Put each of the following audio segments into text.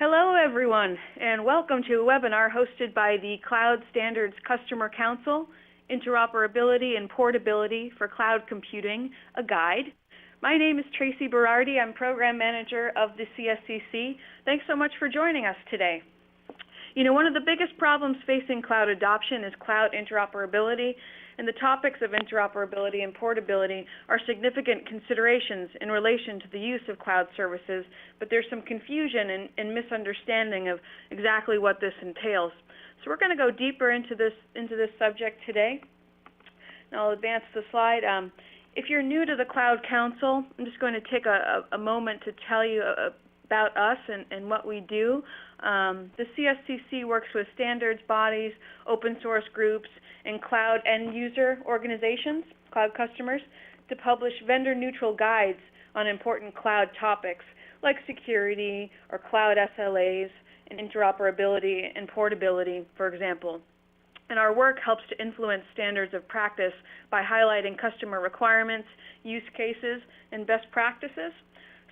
Hello, everyone, and welcome to a webinar hosted by the Cloud Standards Customer Council, Interoperability and Portability for Cloud Computing, a guide. My name is Tracy Berardi. I'm Program Manager of the CSCC. Thanks so much for joining us today. You know, one of the biggest problems facing cloud adoption is cloud interoperability, and the topics of interoperability and portability are significant considerations in relation to the use of cloud services, but there's some confusion and misunderstanding of exactly what this entails. So we're going to go deeper into this subject today. Now I'll advance the slide. If you're new to the Cloud Council, I'm just going to take a moment to tell you about us and what we do. The CSCC works with standards bodies, open source groups, and cloud end user organizations, cloud customers, to publish vendor-neutral guides on important cloud topics like security or cloud SLAs and interoperability and portability, for example. And our work helps to influence standards of practice by highlighting customer requirements, use cases, and best practices.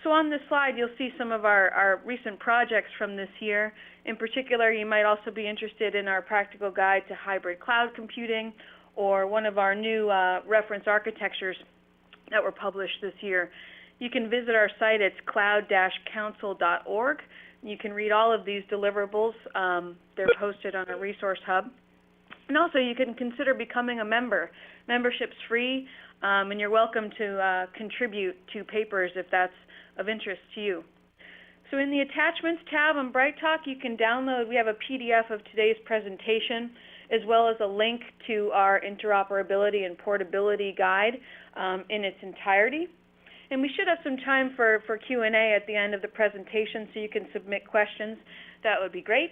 So on this slide, you'll see some of our recent projects from this year. In particular, you might also be interested in our practical guide to hybrid cloud computing or one of our new reference architectures that were published this year. You can visit our site. It's cloud-council.org. You can read all of these deliverables. They're posted on a resource hub. And also, you can consider becoming a member. Membership's free, and you're welcome to contribute to papers if that's of interest to you. So in the Attachments tab on BrightTalk, you can download, we have a PDF of today's presentation, as well as a link to our Interoperability and Portability guide in its entirety. And we should have some time for Q&A at the end of the presentation, so you can submit questions. That would be great.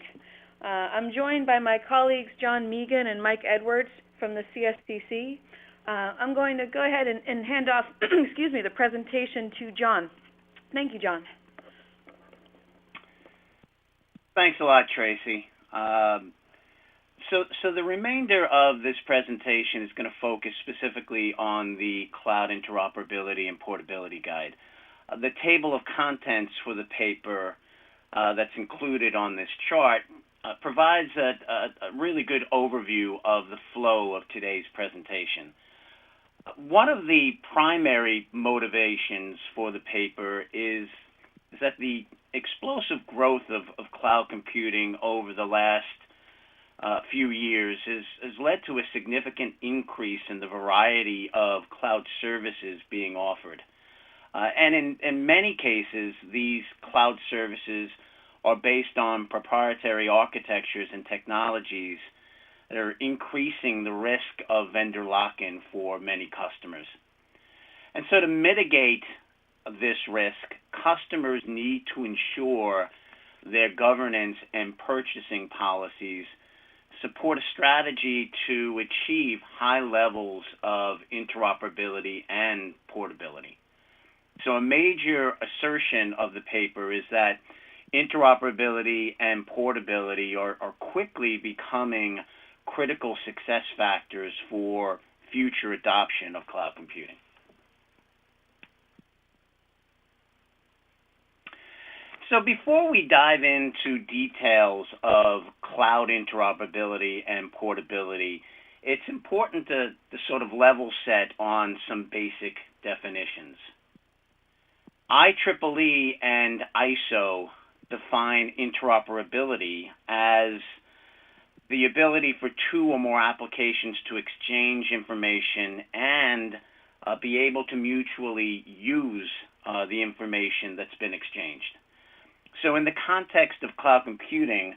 I'm joined by my colleagues John Megan and Mike Edwards from the CSCC. I'm going to go ahead and hand off excuse me, the presentation to John. Thank you, John. Thanks a lot, Tracy. So the remainder of this presentation is going to focus specifically on the Cloud Interoperability and Portability Guide. The table of contents for the paper that's included on this chart provides a really good overview of the flow of today's presentation. One of the primary motivations for the paper is that the explosive growth of cloud computing over the last few years has led to a significant increase in the variety of cloud services being offered. And in many cases, these cloud services are based on proprietary architectures and technologies that are increasing the risk of vendor lock-in for many customers. And so to mitigate this risk, customers need to ensure their governance and purchasing policies support a strategy to achieve high levels of interoperability and portability. So a major assertion of the paper is that interoperability and portability are quickly becoming critical success factors for future adoption of cloud computing. So before we dive into details of cloud interoperability and portability, it's important to sort of level set on some basic definitions. IEEE and ISO define interoperability as the ability for two or more applications to exchange information and be able to mutually use the information that's been exchanged. So in the context of cloud computing,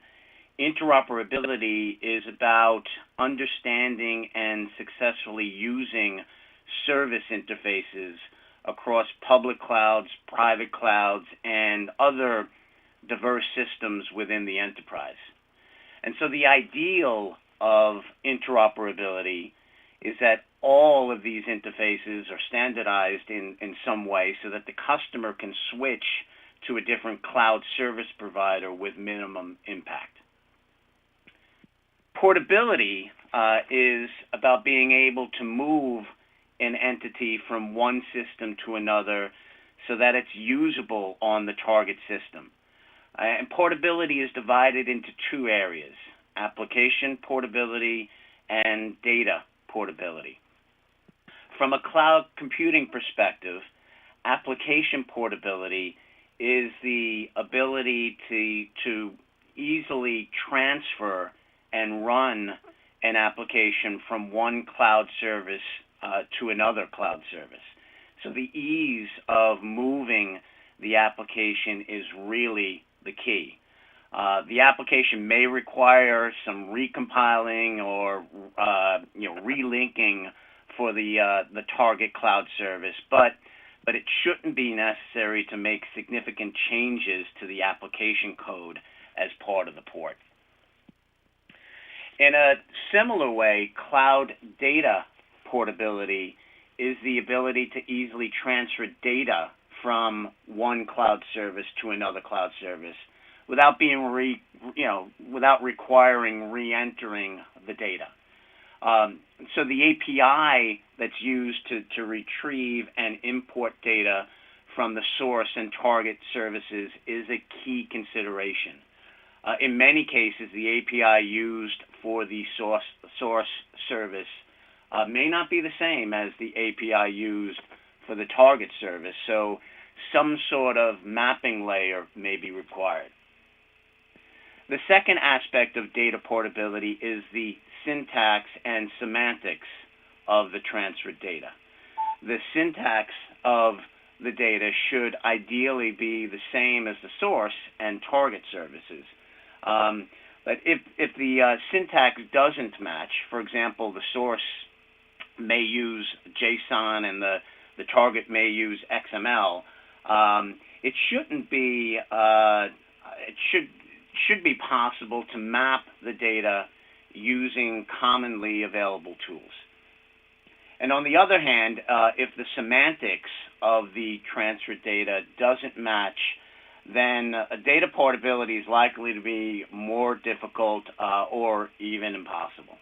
interoperability is about understanding and successfully using service interfaces across public clouds, private clouds, and other diverse systems within the enterprise. And so the ideal of interoperability is that all of these interfaces are standardized in some way so that the customer can switch to a different cloud service provider with minimum impact. Portability is about being able to move an entity from one system to another so that it's usable on the target system. And portability is divided into two areas: application portability and data portability. From a cloud computing perspective, application portability is the ability to easily transfer and run an application from one cloud service to another cloud service. So the ease of moving the application is really the key. The application may require some recompiling or relinking for the target cloud service, but it shouldn't be necessary to make significant changes to the application code as part of the port. In a similar way, cloud data portability is the ability to easily transfer data from one cloud service to another cloud service without without requiring re-entering the data. So the API that's used to retrieve and import data from the source and target services is a key consideration. In many cases, the API used for the source service may not be the same as the API used for the target service, so some sort of mapping layer may be required. The second aspect of data portability is the syntax and semantics of the transferred data. The syntax of the data should ideally be the same as the source and target services. But if the syntax doesn't match, for example, the source may use JSON and the target may use XML, it shouldn't be. It should be possible to map the data using commonly available tools. And on the other hand, if the semantics of the transferred data doesn't match, then data portability is likely to be more difficult or even impossible.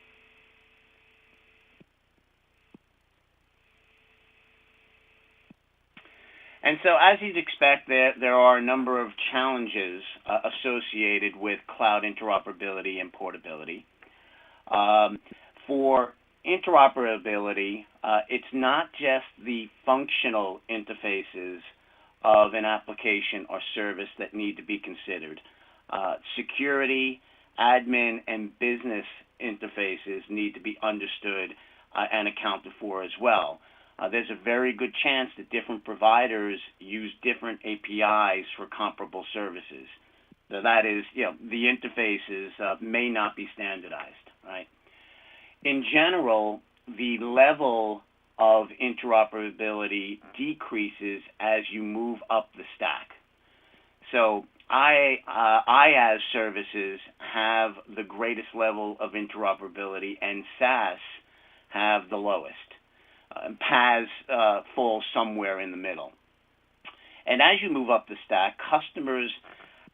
And so, as you'd expect, there are a number of challenges associated with cloud interoperability and portability. For interoperability, it's not just the functional interfaces of an application or service that need to be considered. Security, admin, and business interfaces need to be understood and accounted for as well. There's a very good chance that different providers use different APIs for comparable services. So that is, the interfaces may not be standardized, right? In general, the level of interoperability decreases as you move up the stack. So IaaS services have the greatest level of interoperability, and SaaS have the lowest. Paas falls somewhere in the middle. And as you move up the stack, customers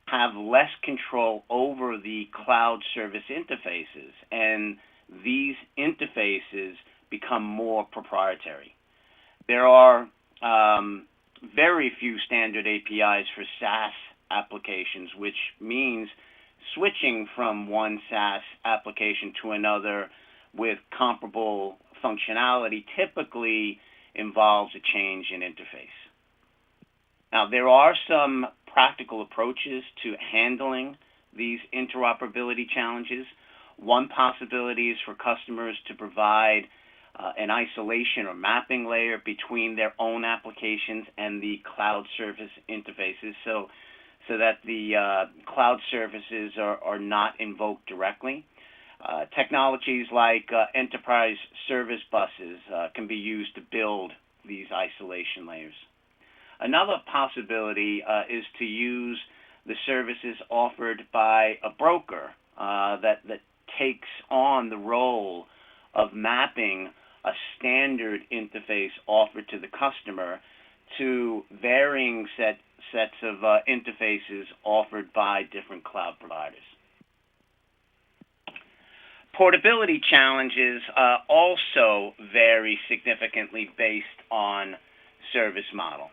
have less control over the cloud service interfaces, and these interfaces become more proprietary. There are very few standard APIs for SaaS applications, which means switching from one SaaS application to another with comparable functionality typically involves a change in interface. Now, there are some practical approaches to handling these interoperability challenges. One possibility is for customers to provide an isolation or mapping layer between their own applications and the cloud service interfaces so that the cloud services are not invoked directly. Technologies like enterprise service buses can be used to build these isolation layers. Another possibility is to use the services offered by a broker that takes on the role of mapping a standard interface offered to the customer to varying sets of interfaces offered by different cloud providers. Portability challenges also vary significantly based on service model.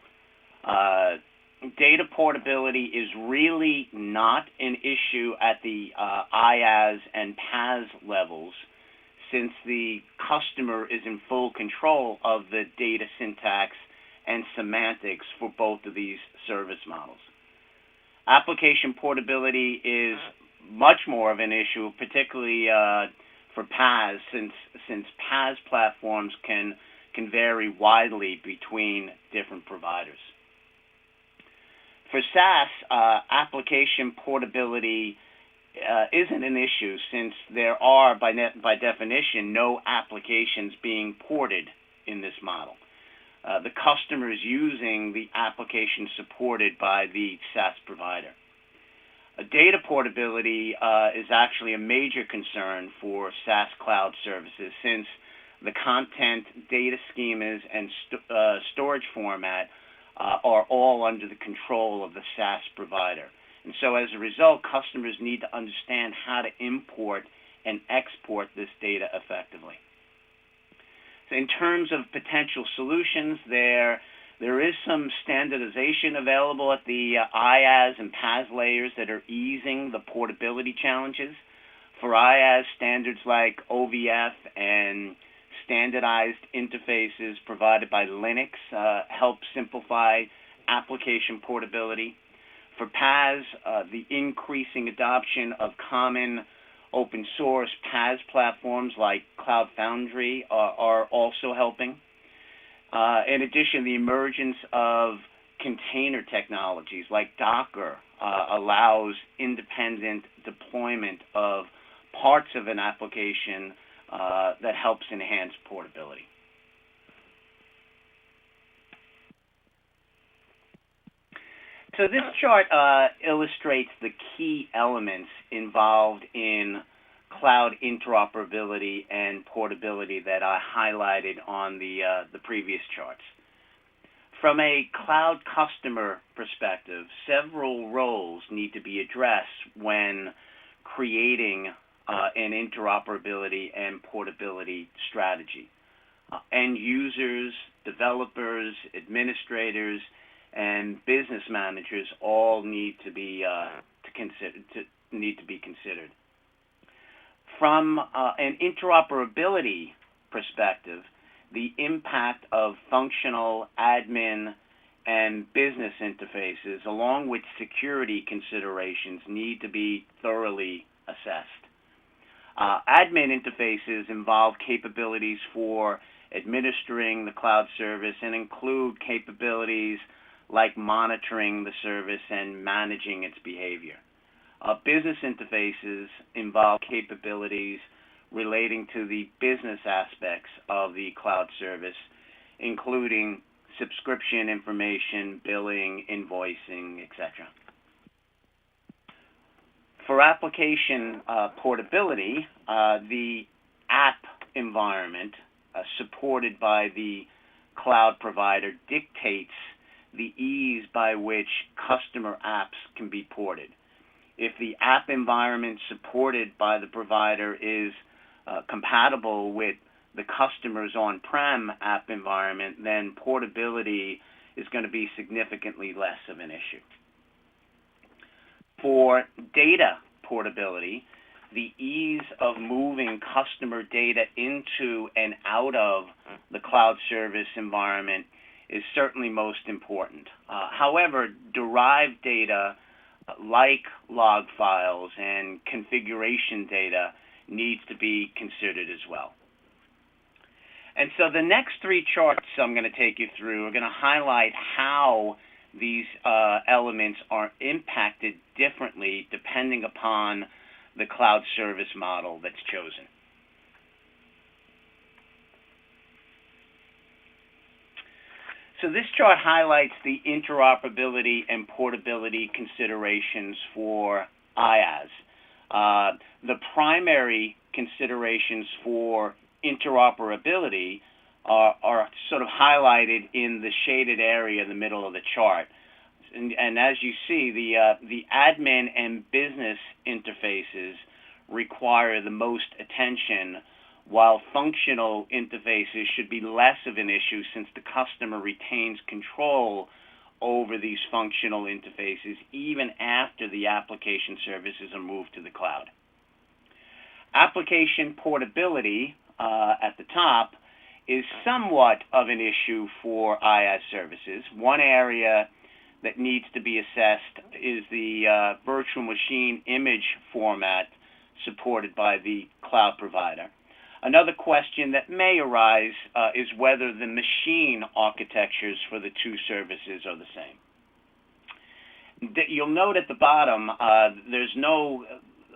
data portability is really not an issue at the IaaS and PaaS levels, since the customer is in full control of the data syntax and semantics for both of these service models. Application portability is much more of an issue, particularly for PaaS, since PaaS platforms can vary widely between different providers. For SaaS, application portability isn't an issue, since there are, by definition, no applications being ported in this model. The customer is using the application supported by the SaaS provider. Data portability is actually a major concern for SaaS cloud services, since the content, data schemas, and storage format are all under the control of the SaaS provider. And so as a result, customers need to understand how to import and export this data effectively. So in terms of potential solutions, there is some standardization available at the IaaS and PaaS layers that are easing the portability challenges. For IaaS, standards like OVF and standardized interfaces provided by Linux help simplify application portability. For PaaS, the increasing adoption of common open source PaaS platforms like Cloud Foundry are also helping. In addition, the emergence of container technologies like Docker allows independent deployment of parts of an application that helps enhance portability. So this chart illustrates the key elements involved in cloud interoperability and portability that I highlighted on the previous charts. From a cloud customer perspective, several roles need to be addressed when creating an interoperability and portability strategy. End users, developers, administrators, and business managers all need to be considered. From an interoperability perspective, the impact of functional, admin, and business interfaces, along with security considerations, need to be thoroughly assessed. Admin interfaces involve capabilities for administering the cloud service and include capabilities like monitoring the service and managing its behavior. Business interfaces involve capabilities relating to the business aspects of the cloud service, including subscription information, billing, invoicing, etc. For application portability, the app environment supported by the cloud provider dictates the ease by which customer apps can be ported. If the app environment supported by the provider is compatible with the customer's on-prem app environment, then portability is going to be significantly less of an issue. For data portability, the ease of moving customer data into and out of the cloud service environment is certainly most important. However, derived data like log files and configuration data needs to be considered as well. And so the next three charts I'm going to take you through are going to highlight how these elements are impacted differently depending upon the cloud service model that's chosen. So this chart highlights the interoperability and portability considerations for IaaS. The primary considerations for interoperability are sort of highlighted in the shaded area in the middle of the chart. And as you see, the admin and business interfaces require the most attention, while functional interfaces should be less of an issue since the customer retains control over these functional interfaces even after the application services are moved to the cloud. Application portability at the top is somewhat of an issue for IaaS services. One area that needs to be assessed is the virtual machine image format supported by the cloud provider. Another question that may arise is whether the machine architectures for the two services are the same. You'll note at the bottom there's no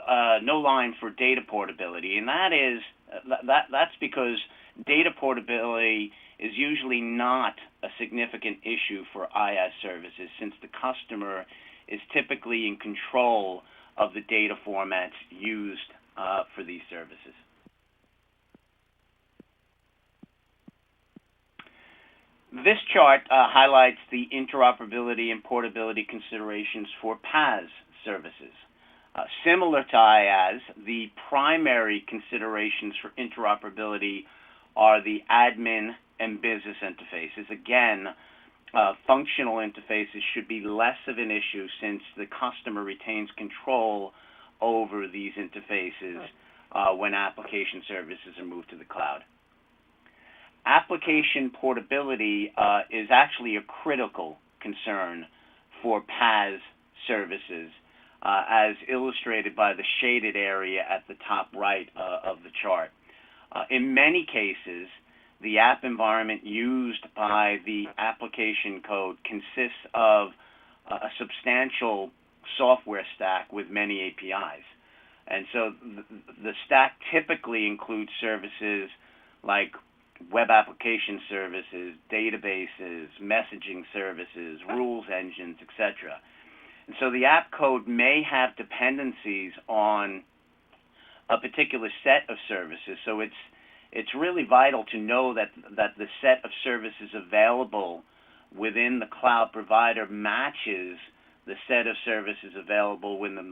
line for data portability, and that's because data portability is usually not a significant issue for IaaS services, since the customer is typically in control of the data formats used for these services. This chart highlights the interoperability and portability considerations for Paas services. Similar to IaaS, the primary considerations for interoperability are the admin and business interfaces. Again, functional interfaces should be less of an issue since the customer retains control over these interfaces when application services are moved to the cloud. Application portability is actually a critical concern for Paas services, as illustrated by the shaded area at the top right of the chart. In many cases, the app environment used by the application code consists of a substantial software stack with many APIs. And so the stack typically includes services like web application services, databases, messaging services, rules engines, etc. And so the app code may have dependencies on a particular set of services. So it's really vital to know that the set of services available within the cloud provider matches the set of services available within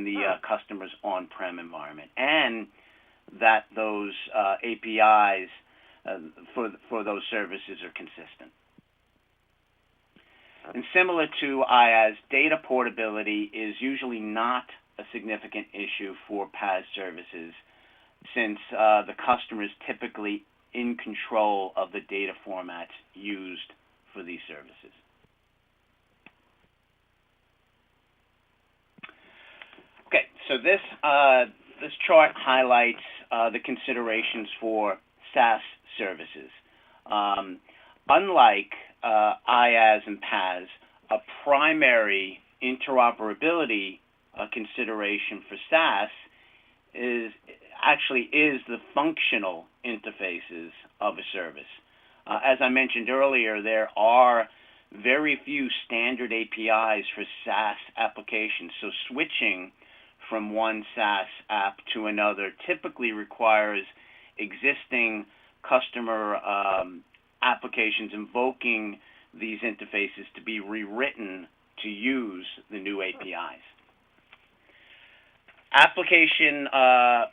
the customer's on-prem environment, and that those APIs for those services are consistent. And similar to IaaS, data portability is usually not a significant issue for Paas services, since the customer is typically in control of the data formats used for these services. Okay, so this chart highlights the considerations for SaaS services. Unlike IaaS and Paas, a primary interoperability consideration for SaaS is the functional interfaces of a service. As I mentioned earlier, there are very few standard APIs for SaaS applications, so switching from one SaaS app to another typically requires existing customer applications invoking these interfaces to be rewritten to use the new APIs. Application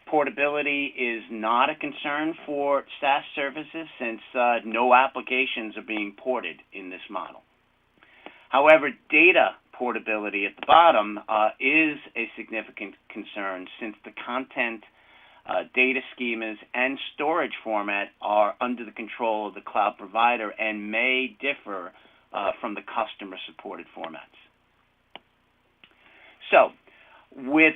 portability is not a concern for SaaS services, since no applications are being ported in this model. However, data portability at the bottom is a significant concern, since the content, data schemas, and storage format are under the control of the cloud provider and may differ from the customer-supported formats. So, with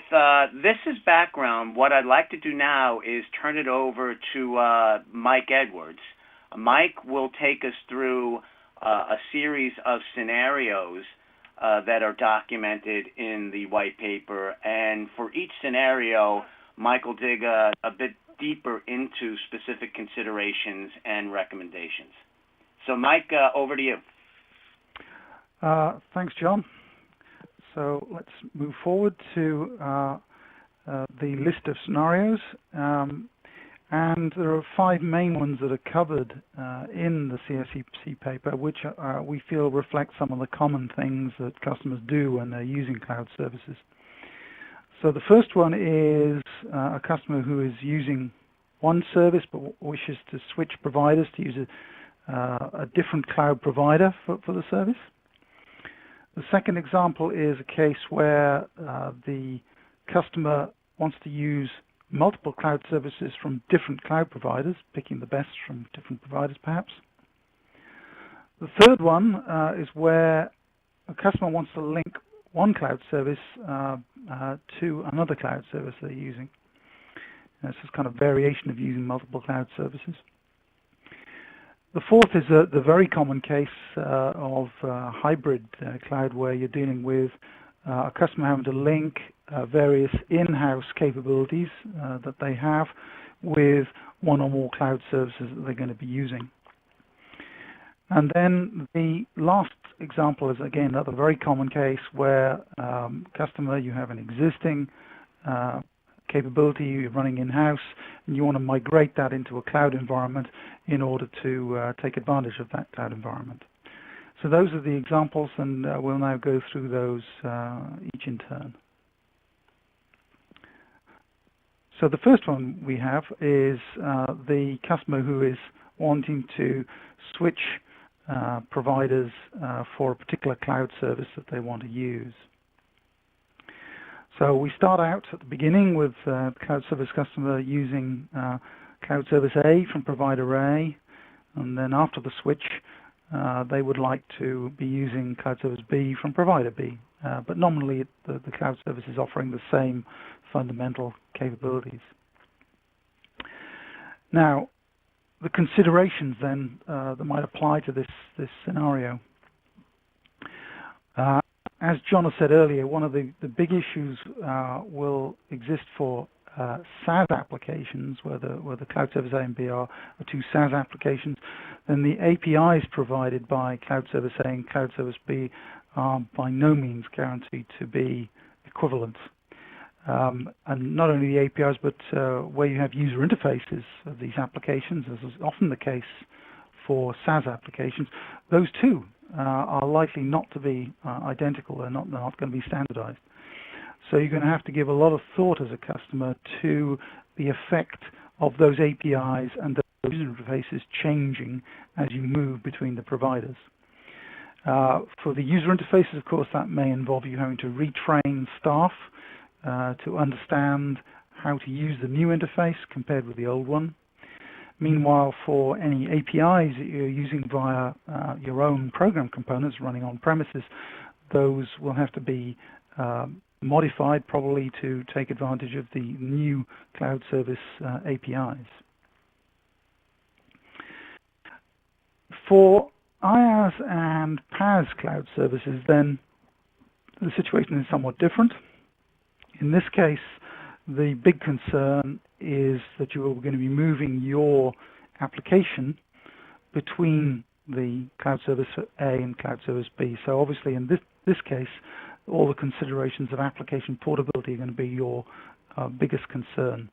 this as background, what I'd like to do now is turn it over to Mike Edwards. Mike will take us through a series of scenarios that are documented in the white paper, and for each scenario, Mike will dig a bit deeper into specific considerations and recommendations. So, Mike, over to you. Thanks, John. So let's move forward to the list of scenarios, and there are 5 main ones that are covered in the CSCC paper, which we feel reflect some of the common things that customers do when they're using cloud services. So the first one is a customer who is using one service but wishes to switch providers to use a different cloud provider for the service. The second example is a case where the customer wants to use multiple cloud services from different cloud providers, picking the best from different providers perhaps. The third one is where a customer wants to link one cloud service to another cloud service they're using. This is kind of variation of using multiple cloud services. The fourth is the very common case of hybrid cloud, where you're dealing with a customer having to link various in-house capabilities that they have with one or more cloud services that they're going to be using. And then the last example is, again, another very common case where customer, you have an existing capability you're running in-house, and you want to migrate that into a cloud environment in order to take advantage of that cloud environment. So those are the examples, and we'll now go through those each in turn. So the first one we have is the customer who is wanting to switch providers for a particular cloud service that they want to use. So we start out at the beginning with the cloud service customer using cloud service A from provider A, and then after the switch they would like to be using cloud service B from provider B, but nominally the cloud service is offering the same fundamental capabilities. Now, the considerations then that might apply to this scenario. As John has said earlier, one of the big issues will exist for SaaS applications, where the cloud service A and B are two SaaS applications. Then the APIs provided by cloud service A and cloud service B are by no means guaranteed to be equivalent. And not only the APIs, but where you have user interfaces of these applications, as is often the case for SaaS applications, those two are likely not to be identical. They're not going to be standardized. So you're going to have to give a lot of thought as a customer to the effect of those APIs and those user interfaces changing as you move between the providers. For the user interfaces, of course, that may involve you having to retrain staff to understand how to use the new interface compared with the old one. Meanwhile, for any APIs that you're using via your own program components running on premises, those will have to be modified probably to take advantage of the new cloud service APIs. For IaaS and Paas cloud services, then the situation is somewhat different. In this case, the big concern is that you are going to be moving your application between the cloud service A and cloud service B. So obviously in this case, all the considerations of application portability are going to be your biggest concern.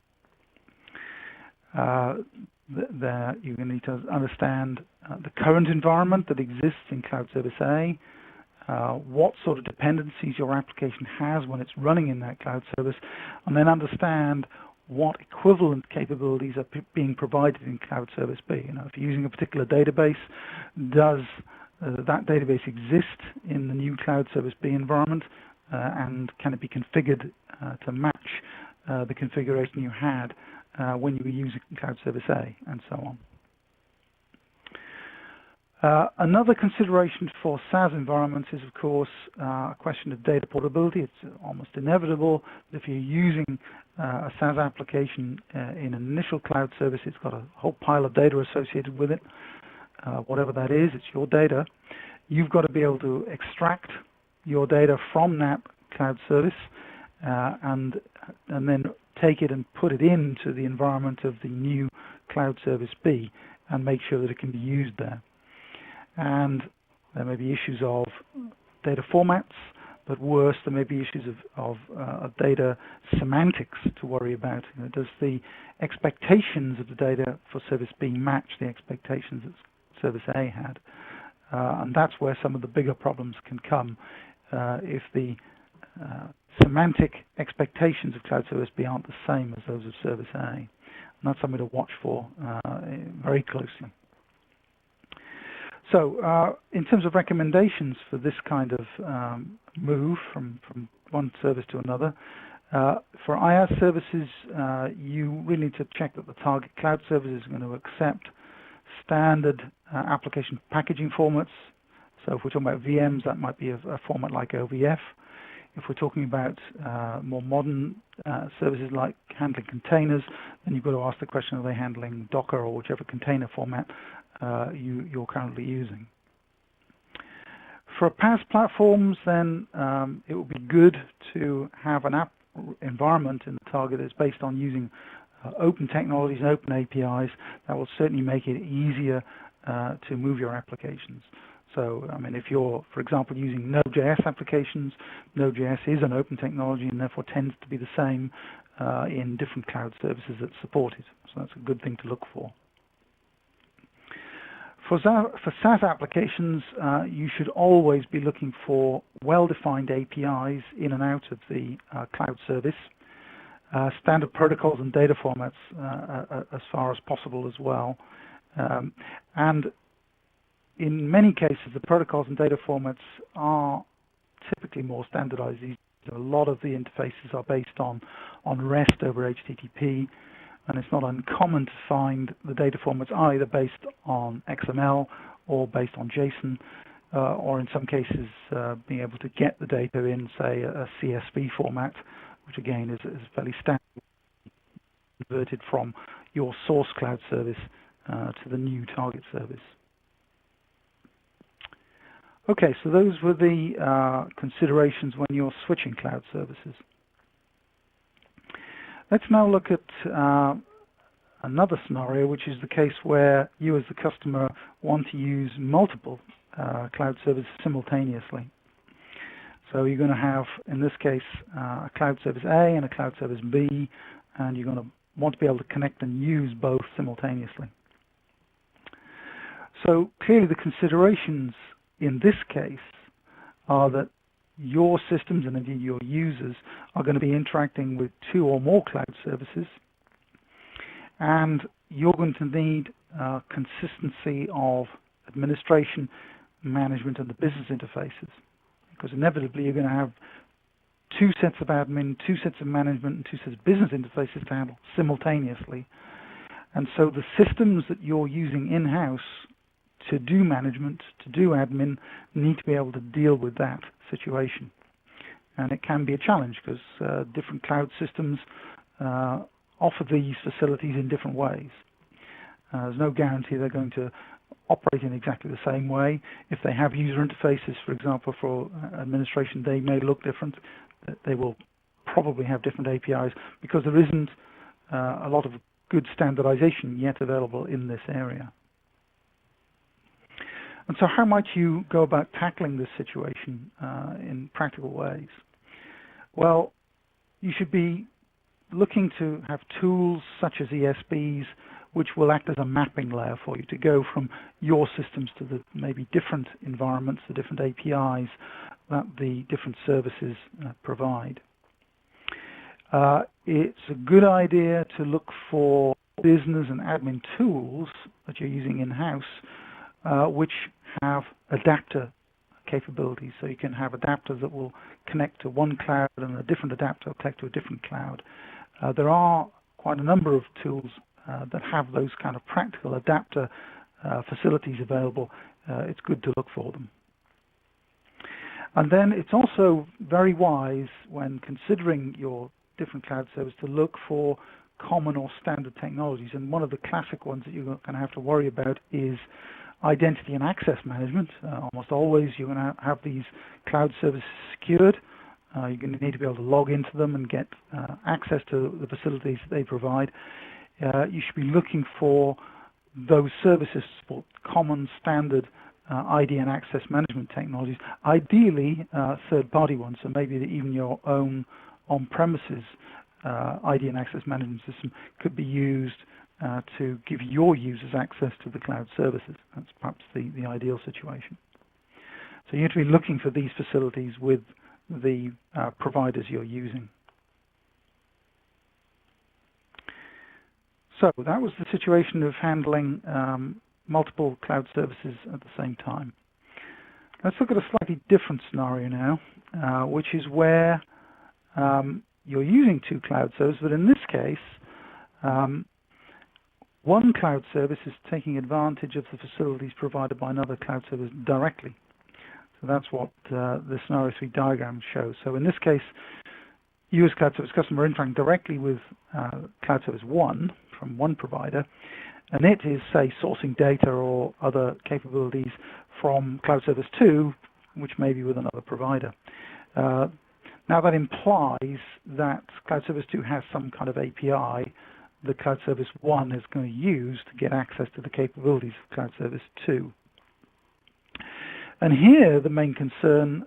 There you're going to need to understand the current environment that exists in cloud service A, what sort of dependencies your application has when it's running in that cloud service, and then understand what equivalent capabilities are being provided in cloud service B. If you're using a particular database, does that database exist in the new cloud service B environment, and can it be configured to match the configuration you had when you were using cloud service A, and so on. Another consideration for SaaS environments is, of course, a question of data portability. It's almost inevitable that if you're using a SaaS application in an initial cloud service, it's got a whole pile of data associated with it. Whatever that is, it's your data. You've got to be able to extract your data from that cloud service and then take it and put it into the environment of the new cloud service B and make sure that it can be used there. And there may be issues of data formats, but worse, there may be issues of data semantics to worry about. Does the expectations of the data for service B match the expectations that service A had? And that's where some of the bigger problems can come if the semantic expectations of cloud service B aren't the same as those of service A. And that's something to watch for very closely. So in terms of recommendations for this kind of move from one service to another, for IaaS services, you really need to check that the target cloud service is going to accept standard application packaging formats. So if we're talking about VMs, that might be a format like OVF. If we're talking about more modern services like handling containers, then you've got to ask the question, are they handling Docker or whichever container format you're currently using? For Paas platforms, then it would be good to have an app environment in the target that's based on using open technologies and open APIs. That will certainly make it easier to move your applications. So, I mean, if you're, for example, using Node.js applications, Node.js is an open technology and therefore tends to be the same in different cloud services that support it. So that's a good thing to look for. For SaaS applications, you should always be looking for well-defined APIs in and out of the cloud service, standard protocols and data formats as far as possible as well. And in many cases, the protocols and data formats are typically more standardized. A lot of the interfaces are based on REST over HTTP, and it's not uncommon to find the data formats either based on XML or based on JSON, or in some cases being able to get the data in, say, a CSV format, which again is fairly standard, converted from your source cloud service to the new target service. Okay, so those were the considerations when you're switching cloud services. Let's now look at another scenario, which is the case where you as the customer want to use multiple cloud services simultaneously. So you're going to have, in this case, a cloud service A and a cloud service B, and you're going to want to be able to connect and use both simultaneously. So clearly the considerations in this case are that your systems and indeed your users are going to be interacting with two or more cloud services, and you're going to need consistency of administration, management, and the business interfaces, because inevitably you're going to have two sets of admin, two sets of management, and two sets of business interfaces to handle simultaneously. And so the systems that you're using in-house to do management, to do admin, need to be able to deal with that situation. And it can be a challenge because different cloud systems offer these facilities in different ways. There's no guarantee they're going to operate in exactly the same way. If they have user interfaces, for example, for administration, they may look different. They will probably have different APIs because there isn't a lot of good standardization yet available in this area. And so how might you go about tackling this situation in practical ways? Well, you should be looking to have tools such as ESBs, which will act as a mapping layer for you to go from your systems to the maybe different environments, the different APIs that the different services provide. It's a good idea to look for business and admin tools that you're using in-house, which have adapter capabilities. So you can have adapters that will connect to one cloud and a different adapter will connect to a different cloud. There are quite a number of tools that have those kind of practical adapter facilities available. It's good to look for them. And then it's also very wise when considering your different cloud services to look for common or standard technologies. And one of the classic ones that you're going to have to worry about is identity and access management. Almost always you're going to have these cloud services secured. You're going to need to be able to log into them and get access to the facilities they provide. You should be looking for those services for common standard ID and access management technologies, ideally third-party ones, so maybe even your own on-premises ID and access management system could be used to give your users access to the cloud services. That's perhaps the ideal situation. So you have to be looking for these facilities with the providers you're using. So that was the situation of handling multiple cloud services at the same time. Let's look at a slightly different scenario now, which is where you're using two cloud services, but in this case, one cloud service is taking advantage of the facilities provided by another cloud service directly. So that's what the scenario 3 diagram shows. So in this case, you as cloud service customer are interacting directly with cloud service 1 from one provider, and it is, say, sourcing data or other capabilities from cloud service 2, which may be with another provider. Now that implies that cloud service 2 has some kind of API that cloud service 1 is going to use to get access to the capabilities of cloud service 2. And here the main concern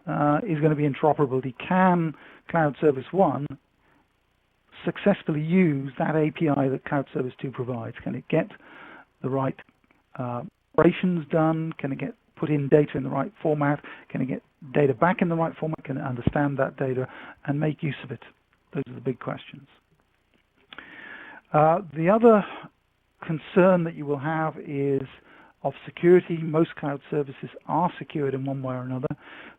is going to be interoperability. Can cloud service 1 successfully use that API that cloud service 2 provides? Can it get the right operations done? Can it get put in data in the right format? Can it get data back in the right format? Can it understand that data and make use of it? Those are the big questions. The other concern that you will have is of security. Most cloud services are secured in one way or another.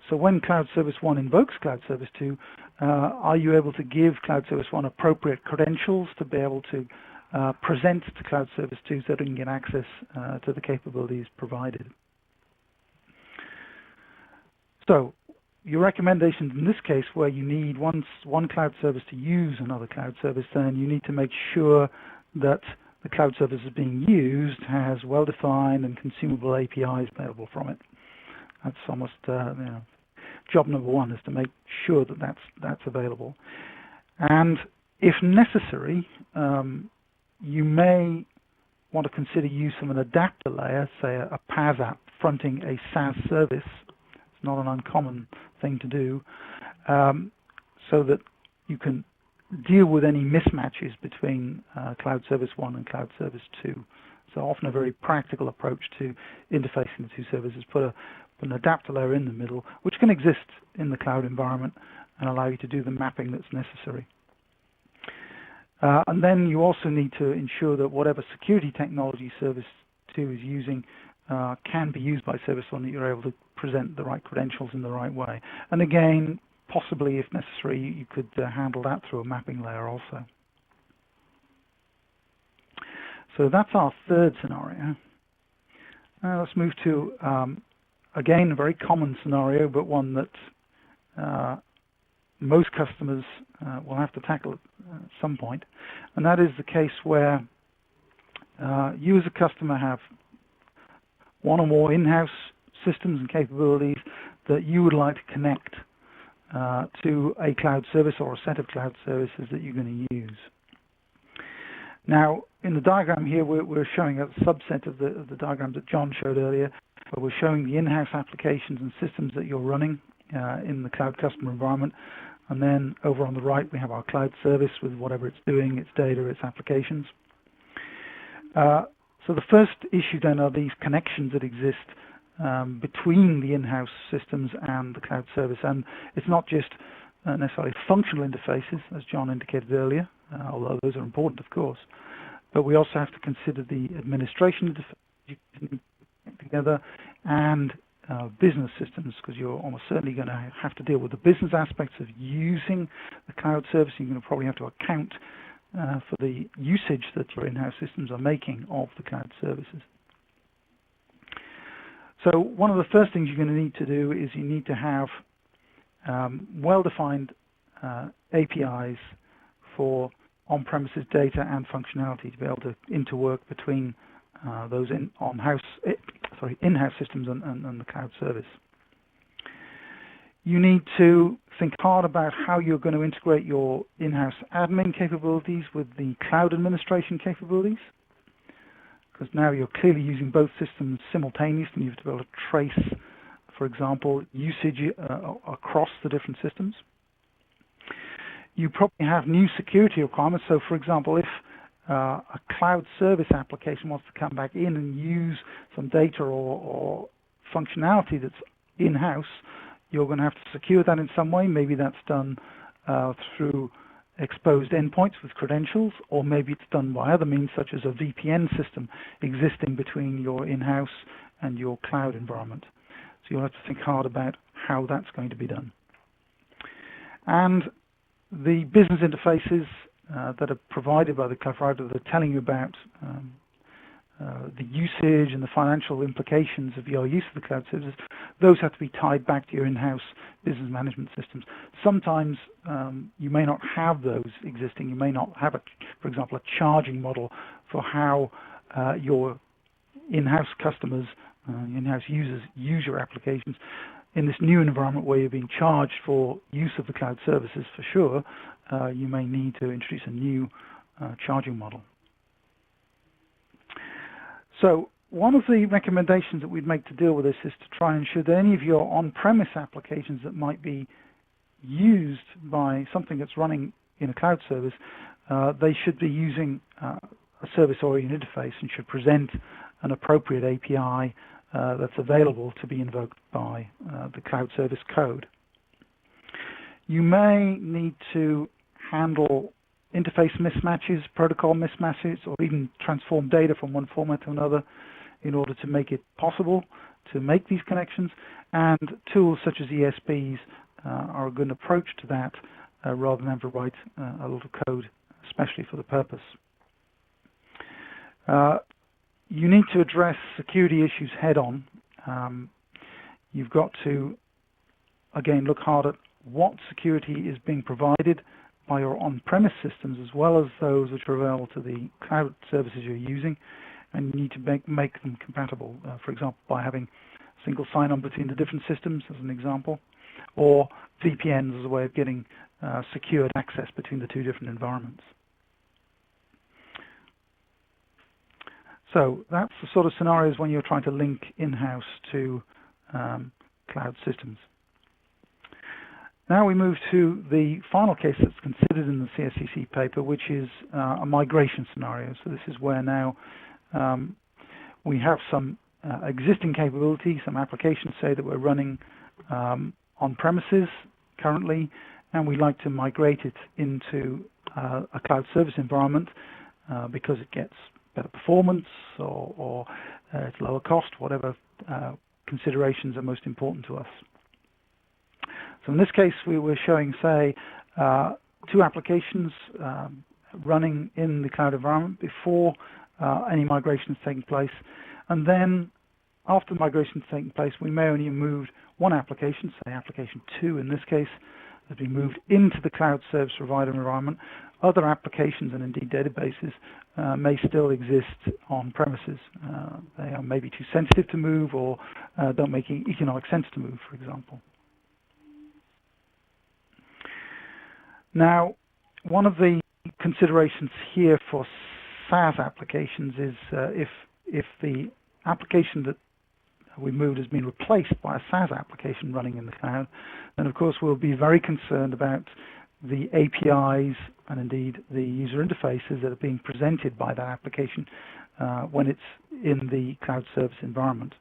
So when Cloud Service 1 invokes Cloud Service 2, are you able to give Cloud Service 1 appropriate credentials to be able to present to Cloud Service 2 so that it can get access to the capabilities provided? So your recommendations in this case, where you need one cloud service to use another cloud service, then you need to make sure that the cloud service is being used has well-defined and consumable APIs available from it. That's almost job number one, is to make sure that that's available. And if necessary, you may want to consider use of an adapter layer, say a Paas app fronting a SaaS service. It's not an uncommon thing to do, so that you can deal with any mismatches between Cloud Service 1 and Cloud Service 2. So often a very practical approach to interfacing the two services, put an adapter layer in the middle, which can exist in the cloud environment and allow you to do the mapping that's necessary. And then you also need to ensure that whatever security technology Service 2 is using can be used by Service 1, that you're able to present the right credentials in the right way. And again, possibly, if necessary, you could handle that through a mapping layer also. So that's our third scenario. Let's move to, again, a very common scenario, but one that most customers will have to tackle at some point. And that is the case where you as a customer have one or more in-house systems and capabilities that you would like to connect to a cloud service or a set of cloud services that you're going to use. Now, in the diagram here, we're showing a subset of the diagrams that John showed earlier, where we're showing the in-house applications and systems that you're running in the cloud customer environment. And then over on the right, we have our cloud service with whatever it's doing, its data, its applications. So the first issue then are these connections that exist between the in-house systems and the cloud service. And it's not just necessarily functional interfaces, as John indicated earlier, although those are important, of course. But we also have to consider the administration interfaces together and business systems, because you're almost certainly going to have to deal with the business aspects of using the cloud service. You're going to probably have to account for the usage that your in-house systems are making of the cloud services. So one of the first things you're going to need to do is you need to have well-defined APIs for on-premises data and functionality to be able to interwork between those in-house systems and the cloud service. You need to think hard about how you're going to integrate your in-house admin capabilities with the cloud administration capabilities, because now you're clearly using both systems simultaneously, and you have to be able to trace, for example, usage across the different systems. You probably have new security requirements. So, for example, if a cloud service application wants to come back in and use some data or functionality that's in-house, you're going to have to secure that in some way. Maybe that's done through exposed endpoints with credentials, or maybe it's done by other means, such as a VPN system existing between your in-house and your cloud environment. So you'll have to think hard about how that's going to be done. And the business interfaces that are provided by the cloud provider that are telling you about the usage and the financial implications of your use of the cloud services, those have to be tied back to your in-house business management systems. Sometimes you may not have those existing. You may not have, for example, a charging model for how your in-house customers, in-house users use your applications. In this new environment where you're being charged for use of the cloud services, for sure, you may need to introduce a new charging model. So one of the recommendations that we'd make to deal with this is to try and ensure that any of your on-premise applications that might be used by something that's running in a cloud service, they should be using a service-oriented interface and should present an appropriate API that's available to be invoked by the cloud service code. You may need to handle interface mismatches, protocol mismatches, or even transform data from one format to another in order to make it possible to make these connections. And tools such as ESBs are a good approach to that rather than have to write a lot of code especially for the purpose. You need to address security issues head-on. You've got to, again, look hard at what security is being provided by your on-premise systems as well as those which are available to the cloud services you're using, and you need to make them compatible, for example, by having single sign-on between the different systems, as an example, or VPNs as a way of getting secured access between the two different environments. So that's the sort of scenarios when you're trying to link in-house to cloud systems. Now we move to the final case that's considered in the CSCC paper, which is a migration scenario. So this is where now we have some existing capability, some applications, say, that we're running on premises currently, and we'd like to migrate it into a cloud service environment because it gets better performance or it's lower cost, whatever considerations are most important to us. So in this case, we were showing, say, two applications running in the cloud environment before any migration has taken place. And then after the migration has taken place, we may only have moved one application, say application 2 in this case, has been moved into the cloud service provider environment. Other applications and indeed databases may still exist on premises. They are maybe too sensitive to move or don't make economic sense to move, for example. Now, one of the considerations here for SaaS applications is if the application that we moved has been replaced by a SaaS application running in the cloud, then of course we'll be very concerned about the APIs and indeed the user interfaces that are being presented by that application when it's in the cloud service environment.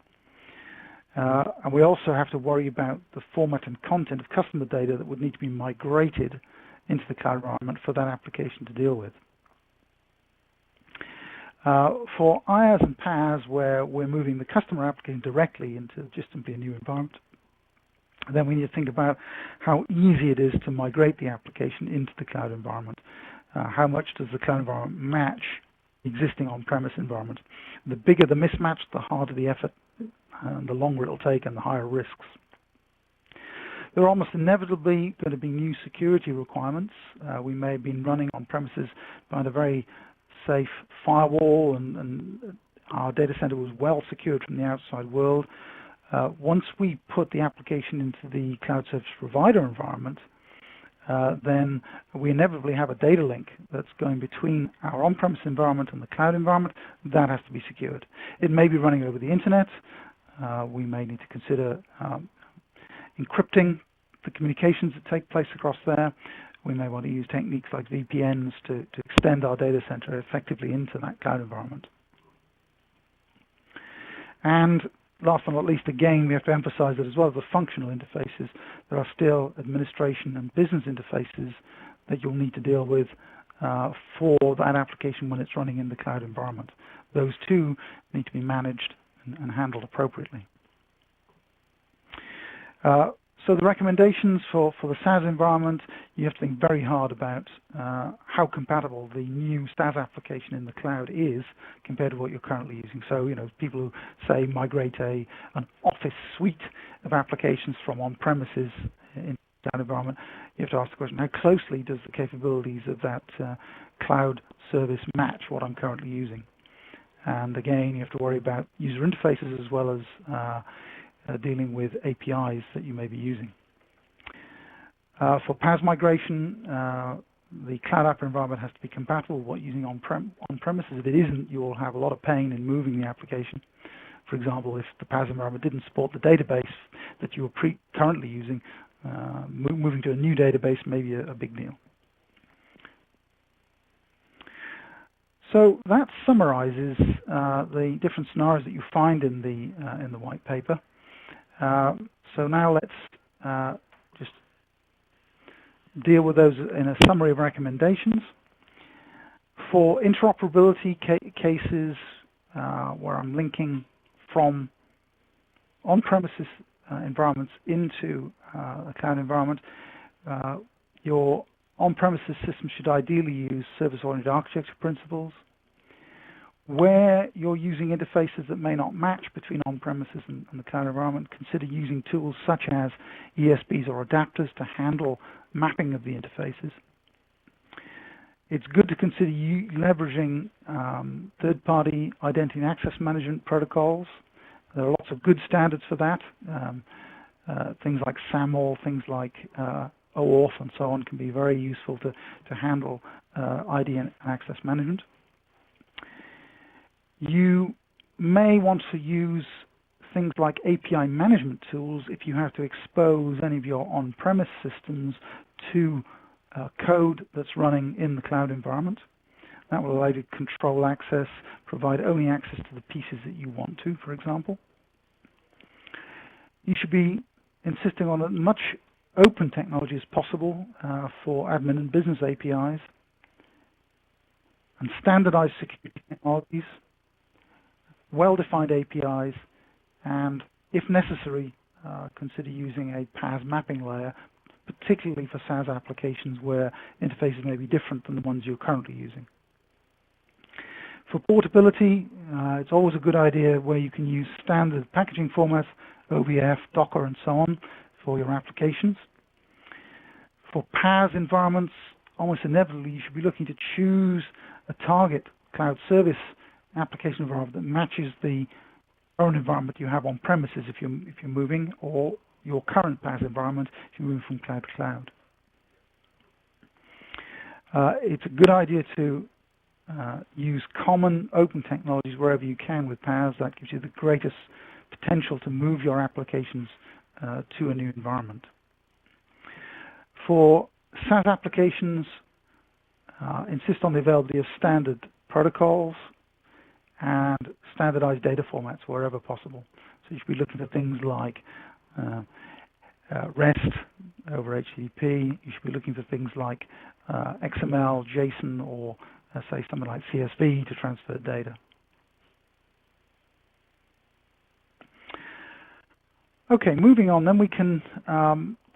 And we also have to worry about the format and content of customer data that would need to be migrated into the cloud environment for that application to deal with. For IaaS and Paas, where we're moving the customer application directly into just simply a new environment, then we need to think about how easy it is to migrate the application into the cloud environment. How much does the cloud environment match existing on-premise environment? The bigger the mismatch, the harder the effort, and the longer it'll take, and the higher risks. There are almost inevitably going to be new security requirements. We may have been running on premises behind a very safe firewall, and our data center was well secured from the outside world. Once we put the application into the cloud service provider environment, then we inevitably have a data link that's going between our on-premise environment and the cloud environment. That has to be secured. It may be running over the internet. We may need to consider encrypting the communications that take place across there. We may want to use techniques like VPNs to extend our data center effectively into that cloud environment. And last but not least, again, we have to emphasize that as well as the functional interfaces, there are still administration and business interfaces that you'll need to deal with for that application when it's running in the cloud environment. Those two need to be managed and handled appropriately. So the recommendations for the SaaS environment, you have to think very hard about how compatible the new SaaS application in the cloud is compared to what you're currently using. So, people who say migrate an Office suite of applications from on-premises into the cloud environment, you have to ask the question, how closely does the capabilities of that cloud service match what I'm currently using? And again, you have to worry about user interfaces as well as dealing with APIs that you may be using. For Paas migration, the cloud app environment has to be compatible with what you're using on-premises. If it isn't, you will have a lot of pain in moving the application. For example, if the Paas environment didn't support the database that you were currently using, moving to a new database may be a big deal. So that summarizes the different scenarios that you find in the white paper. So now let's just deal with those in a summary of recommendations. For interoperability cases where I'm linking from on-premises environments into a cloud environment, your on-premises system should ideally use service-oriented architecture principles. Where you're using interfaces that may not match between on-premises and the cloud environment, consider using tools such as ESBs or adapters to handle mapping of the interfaces. It's good to consider leveraging third-party identity and access management protocols. There are lots of good standards for that. Things like SAML, things like OAuth and so on can be very useful to handle ID and access management. You may want to use things like API management tools if you have to expose any of your on-premise systems to code that's running in the cloud environment. That will allow you to control access, provide only access to the pieces that you want to, for example. You should be insisting on as much open technology as possible for admin and business APIs, and standardized security technologies, well-defined APIs, and if necessary, consider using a Paas mapping layer, particularly for SaaS applications where interfaces may be different than the ones you're currently using. For portability, it's always a good idea where you can use standard packaging formats, OVF, Docker, and so on, for your applications. For Paas environments, almost inevitably, you should be looking to choose a target cloud service application environment that matches the current environment you have on premises if you're moving, or your current Paas environment if you're moving from cloud to cloud. It's a good idea to use common open technologies wherever you can with Paas. That gives you the greatest potential to move your applications to a new environment. For SaaS applications, insist on the availability of standard protocols and standardized data formats wherever possible. So you should be looking at things like REST over HTTP. You should be looking for things like XML, JSON, or say something like CSV to transfer data. Okay, moving on, then we can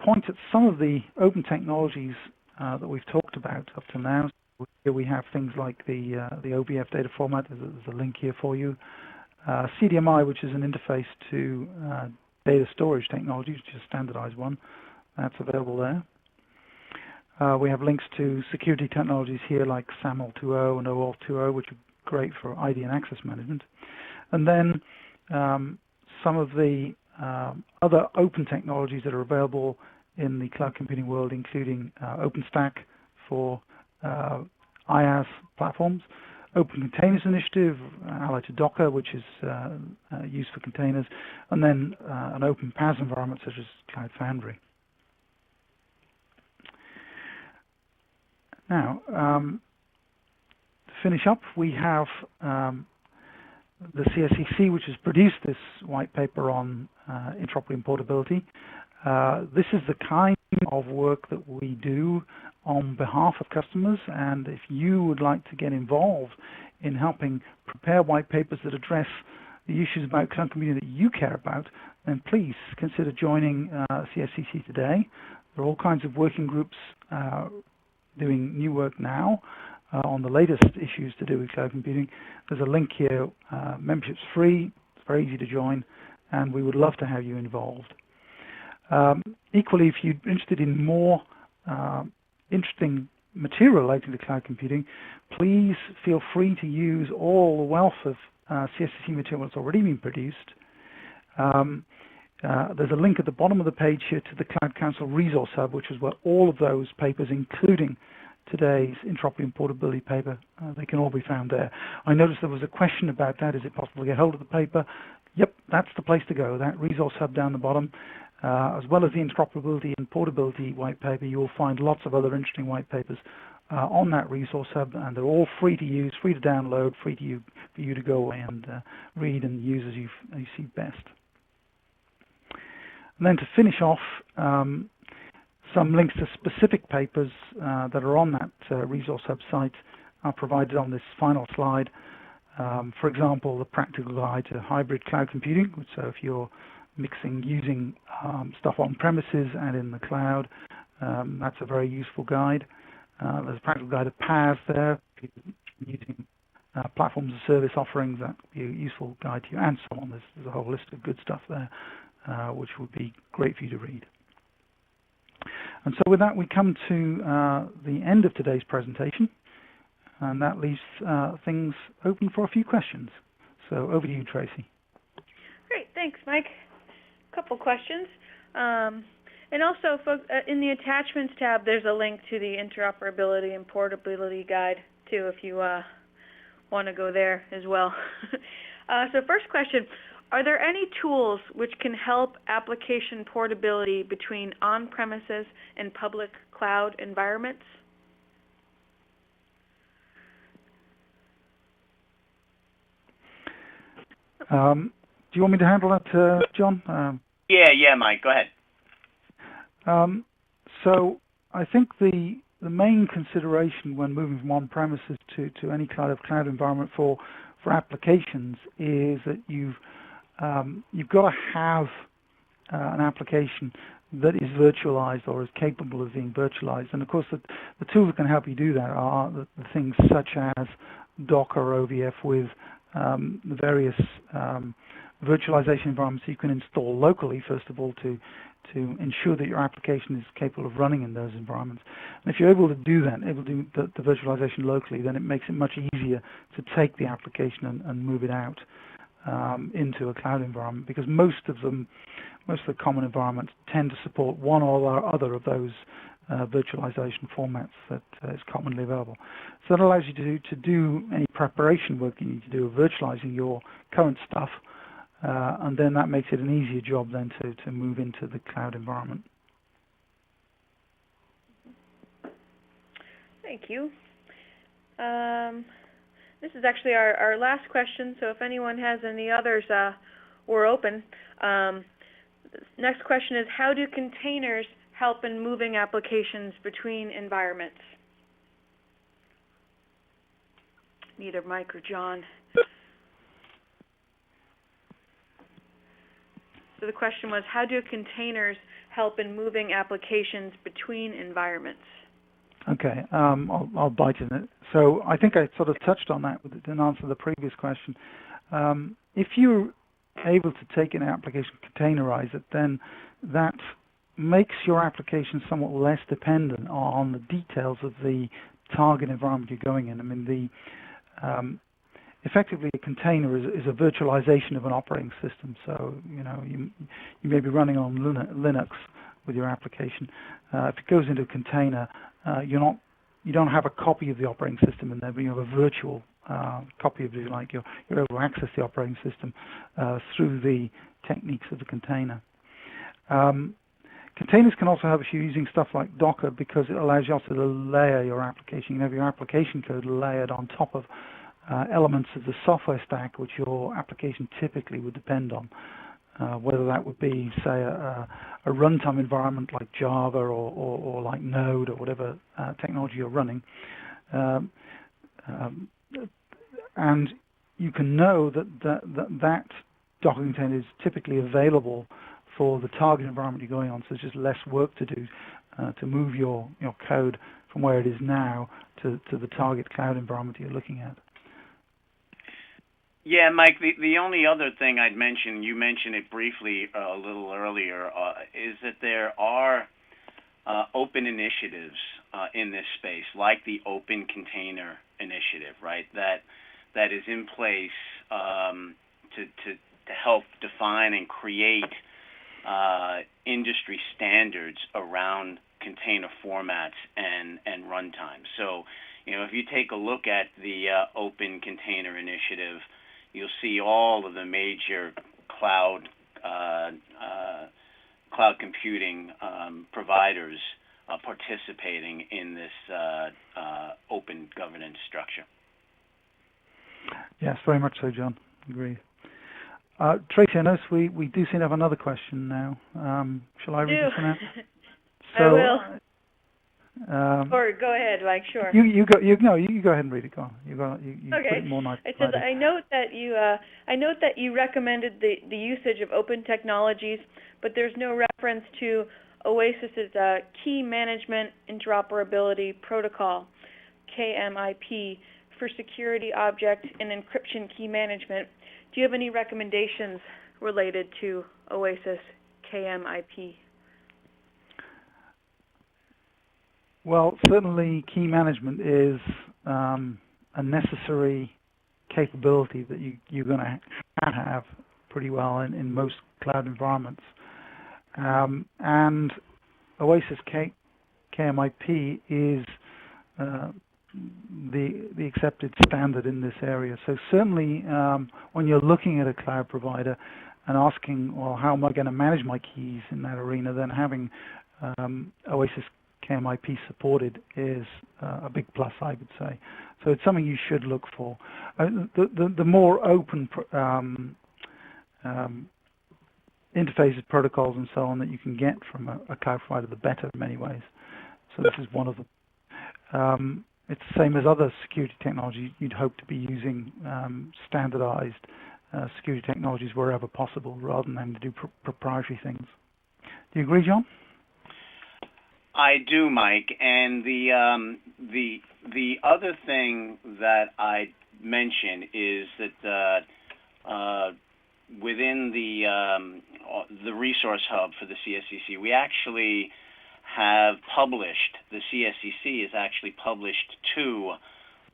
point at some of the open technologies that we've talked about up to now. Here we have things like the OVF data format. There's a link here for you. CDMI, which is an interface to data storage technology, which is a standardized one. That's available there. We have links to security technologies here like SAML 2.0 and OAuth 2.0, which are great for ID and access management. And then some of the other open technologies that are available in the cloud computing world, including OpenStack for IaaS platforms, Open Containers Initiative, allied to Docker, which is used for containers, and then an open Paas environment such as Cloud Foundry. Now, to finish up, we have the CSCC, which has produced this white paper on interoperability and portability. This is the kind of work that we do on behalf of customers, and if you would like to get involved in helping prepare white papers that address the issues about cloud computing that you care about, then please consider joining CSCC today. There are all kinds of working groups doing new work now on the latest issues to do with cloud computing. There's a link here. Membership's free. It's very easy to join, and we would love to have you involved. Equally, if you're interested in more interesting material relating to cloud computing, please feel free to use all the wealth of CSCC material that's already been produced. There's a link at the bottom of the page here to the Cloud Council Resource Hub, which is where all of those papers, including today's interoperability and portability paper, they can all be found there. I noticed there was a question about that. Is it possible to get hold of the paper? Yep, that's the place to go, that Resource Hub down the bottom. As well as the interoperability and portability white paper, you will find lots of other interesting white papers on that Resource Hub, and they're all free to use, free to download, free to for you to go away and read and use as you see best. And then to finish off, some links to specific papers that are on that Resource Hub site are provided on this final slide. For example, the practical guide to hybrid cloud computing. So if you're using stuff on premises and in the cloud, that's a very useful guide. There's a practical guide to Paas there. If you're using platforms as service offerings, that would be a useful guide to you, and so on. There's a whole list of good stuff there, which would be great for you to read. And so with that, we come to the end of today's presentation, and that leaves things open for a few questions. So over to you, Tracy. Great, thanks, Mike. A couple questions. And also, folks, in the attachments tab, there's a link to the interoperability and portability guide, too, if you want to go there as well. So first question, are there any tools which can help application portability between on-premises and public cloud environments? Do you want me to handle that, John? Yeah, Mike, go ahead. So I think the main consideration when moving from on-premises to any kind of cloud environment for applications is that you've got to have an application that is virtualized or is capable of being virtualized. And of course, the tools that can help you do that are the things such as Docker or OVF with the various virtualization environments you can install locally, first of all, to ensure that your application is capable of running in those environments. And if you're able to do that, able to do the virtualization locally, then it makes it much easier to take the application and move it out into a cloud environment, because most of the common environments tend to support one or other of those virtualization formats that is commonly available. So that allows you to do any preparation work you need to do of virtualizing your current stuff, and then that makes it an easier job then to move into the cloud environment. Thank you. This is actually our last question, so if anyone has any others, we're open. Next question is, how do containers help in moving applications between environments? Neither Mike or John. So the question was, how do containers help in moving applications between environments? Okay, I'll bite in it. So I think I sort of touched on that in answer to the previous question. If you're able to take an application, containerize it, then that makes your application somewhat less dependent on the details of the target environment you're going in. I mean, effectively, a container is a virtualization of an operating system. So, you may be running on Linux with your application. If it goes into a container, you don't have a copy of the operating system in there, but you have a virtual copy of it. Like you're able to access the operating system through the techniques of the container. Containers can also help you using stuff like Docker, because it allows you also to layer your application. You have your application code layered on top of elements of the software stack which your application typically would depend on. whether that would be, say, a runtime environment like Java or like Node or whatever technology you're running. And you can know that Docker container is typically available for the target environment you're going on, so there's just less work to do to move your code from where it is now to the target cloud environment you're looking at. Yeah, Mike, the only other thing I'd mention, you mentioned it briefly a little earlier, is that there are open initiatives in this space, like the Open Container Initiative, right, that is in place to help define and create industry standards around container formats and runtime. So, if you take a look at the Open Container Initiative, you'll see all of the major cloud computing providers participating in this open governance structure. Yes, very much so, John. Agreed. Tracy, I notice we do seem to have another question now. Shall I read this one out? So, I will. Or go ahead, Mike. Sure. You go ahead and read it. Go on. You okay. Put it more nice. It says, I note that you recommended the usage of open technologies, but there's no reference to Oasis's Key Management Interoperability Protocol, KMIP, for security object and encryption key management. Do you have any recommendations related to Oasis KMIP? Well, certainly key management is a necessary capability that you're going to have pretty well in most cloud environments. And Oasis KMIP is the accepted standard in this area. So certainly when you're looking at a cloud provider and asking, well, how am I going to manage my keys in that arena, then having Oasis KMIP supported is a big plus, I would say. So it's something you should look for. The more open interfaces, protocols, and so on that you can get from a cloud provider, the better in many ways. So this is one of them. It's the same as other security technology. You'd hope to be using standardized security technologies wherever possible, rather than having to do proprietary things. Do you agree, John? I do, Mike. And the other thing that I mention is that within the resource hub for the CSCC, we actually have published, the CSCC has actually published 2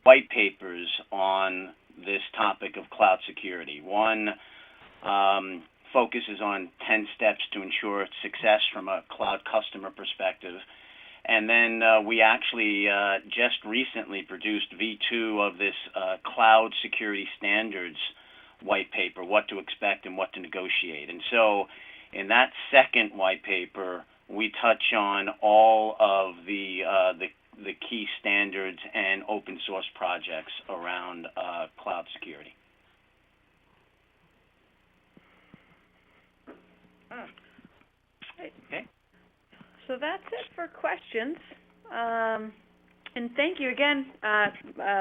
white papers on this topic of cloud security. One focuses on 10 steps to ensure success from a cloud customer perspective. And then we actually just recently produced V2 of this cloud security standards white paper, what to expect and what to negotiate. And so in that second white paper, we touch on all of the key standards and open source projects around cloud security. Okay. So that's it for questions. And thank you again,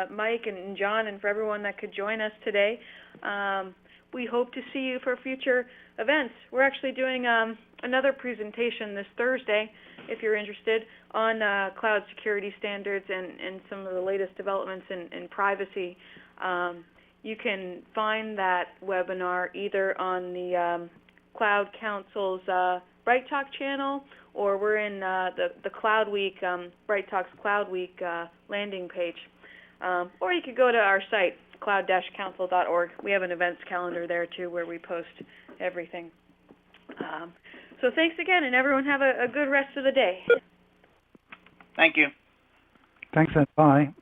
Mike and John, and for everyone that could join us today. We hope to see you for future events. We're actually doing another presentation this Thursday, if you're interested, on cloud security standards and some of the latest developments in privacy. You can find that webinar either on the Cloud Council's Bright Talk channel, or we're in the Cloud Week, Bright Talk's Cloud Week landing page. Or you could go to our site, cloud-council.org. We have an events calendar there, too, where we post everything. So thanks again, and everyone have a good rest of the day. Thank you. Thanks, and bye.